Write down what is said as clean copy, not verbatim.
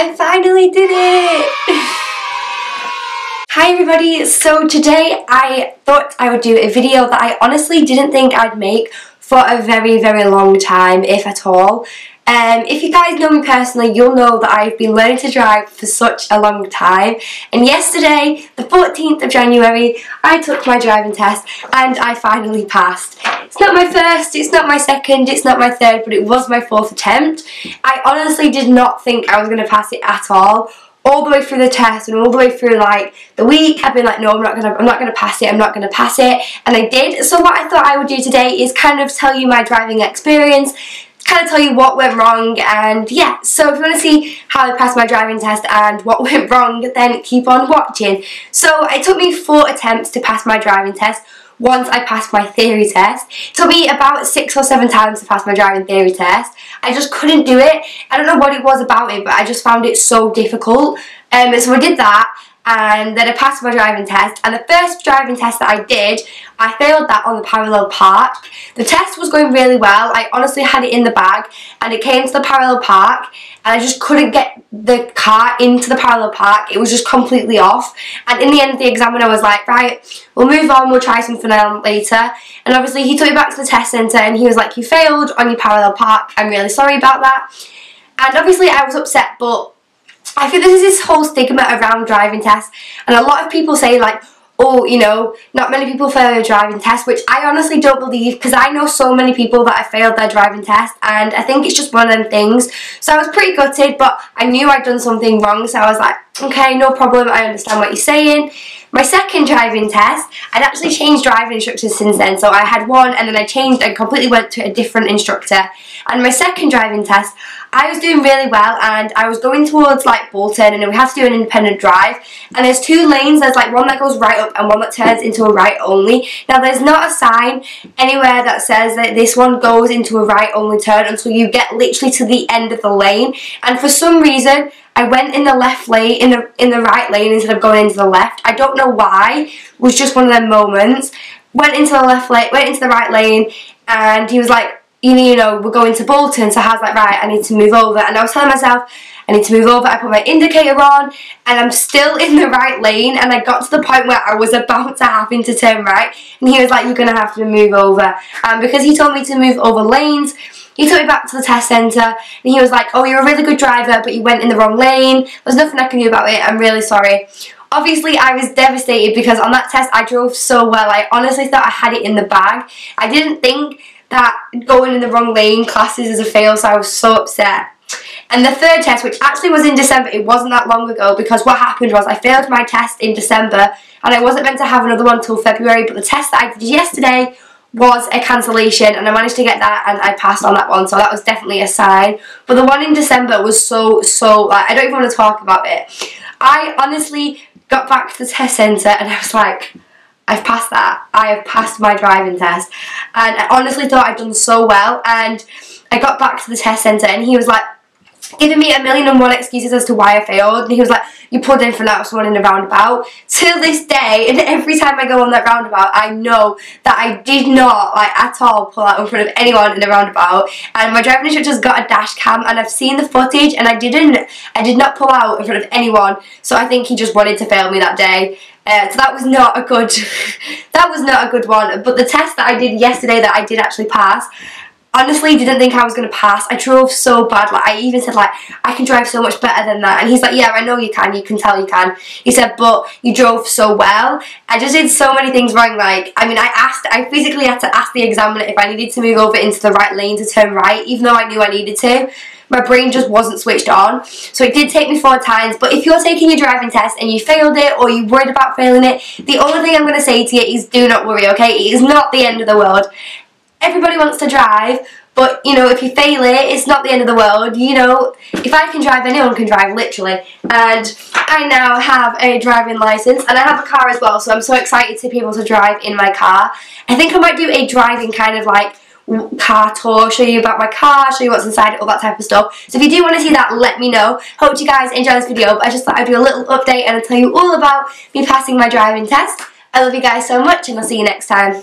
I finally did it! Hi everybody, so today I thought I would do a video that I honestly didn't think I'd make for a very long time, if at all. If you guys know me personally, you'll know that I've been learning to drive for such a long time, and yesterday, the 14th of January, I took my driving test and I finally passed. It's not my first, it's not my second, it's not my third, but it was my fourth attempt. I honestly did not think I was going to pass it at all the way through the test and all the way through like the week. I've been like, no, I'm not gonna pass it, and I did. So what I thought I would do today is kind of tell you my driving experience, kind of tell you what went wrong, and yeah, so if you want to see how I passed my driving test and what went wrong, then keep on watching. So it took me 4 attempts to pass my driving test. Once I passed my theory test. It took me about 6 or 7 times to pass my driving theory test. I just couldn't do it. I don't know what it was about it, but I just found it so difficult. So I did that, and then I passed my driving test, and the first driving test that I did, I failed that on the parallel park. The test was going really well. I honestly had it in the bag, and it came to the parallel park, and I just couldn't get the car into the parallel park. It was just completely off, and in the end, the examiner was like, right, we'll move on, we'll try something else later. And obviously he took me back to the test centre, and he was like, you failed on your parallel park, I'm really sorry about that. And obviously I was upset, but I think there's this whole stigma around driving tests, and a lot of people say like, oh, you know, not many people fail their driving test, which I honestly don't believe, because I know so many people that have failed their driving test, and I think it's just one of them things. So I was pretty gutted, but I knew I'd done something wrong, so I was like, okay, no problem, I understand what you're saying. My second driving test, I'd actually changed driving instructors since then, so I had one and then I changed and completely went to a different instructor. And my second driving test, I was doing really well, and I was going towards like Bolton, and we had to do an independent drive, and there's 2 lanes. There's like one that goes right up and one that turns into a right only. Now there's not a sign anywhere that says that this one goes into a right only turn until you get literally to the end of the lane, and for some reason I went in the left lane, in the right lane instead of going into the left. I don't know why. It was just one of them moments. Went into the left lane, went into the right lane, and he was like, you know, we're going to Bolton. So I was like, right, I need to move over. And I was telling myself, I need to move over. I put my indicator on, and I'm still in the right lane, and I got to the point where I was about to happen to turn right, and he was like, you're going to have to move over. And because he told me to move over lanes, he took me back to the test centre, and he was like, oh, you're a really good driver, but you went in the wrong lane. There's nothing I can do about it. I'm really sorry. Obviously, I was devastated because on that test, I drove so well. I honestly thought I had it in the bag. I didn't think that going in the wrong lane classes as a fail, so I was so upset. And the third test, which actually was in December, it wasn't that long ago, because what happened was I failed my test in December, and I wasn't meant to have another one until February, but the test that I did yesterday was a cancellation, and I managed to get that, and I passed on that one, so that was definitely a sign. But the one in December was so like, I don't even want to talk about it. I honestly got back to the test centre, and I was like, I've passed that. I have passed my driving test. And I honestly thought I'd done so well, and I got back to the test centre, and he was like giving me 1,000,001 excuses as to why I failed, and he was like, you pulled in for now someone in a roundabout. Till this day, and every time I go on that roundabout, I know that I did not like at all pull out in front of anyone in a roundabout, and my driving instructor's got a dash cam, and I've seen the footage, and I did not pull out in front of anyone, so I think he just wanted to fail me that day. So that was not a good one. But the test that I did yesterday that I did actually pass, honestly didn't think I was going to pass. I drove so bad, like I even said like, I can drive so much better than that, and he's like, yeah, I know you can tell you can. He said, but you drove so well. I just did so many things wrong. Like, I mean, I physically had to ask the examiner if I needed to move over into the right lane to turn right, even though I knew I needed to. My brain just wasn't switched on. So it did take me 4 times. But if you're taking your driving test and you failed it, or you're worried about failing it, the only thing I'm going to say to you is do not worry, okay? It is not the end of the world. Everybody wants to drive, but, you know, if you fail it, it's not the end of the world. You know, if I can drive, anyone can drive, literally. And I now have a driving licence, and I have a car as well, so I'm so excited to be able to drive in my car. I think I might do a driving kind of like car tour, show you about my car, show you what's inside it, all that type of stuff. So if you do want to see that, let me know. Hope you guys enjoy this video, but I just thought I'd do a little update and I'll tell you all about me passing my driving test. I love you guys so much, and I'll see you next time.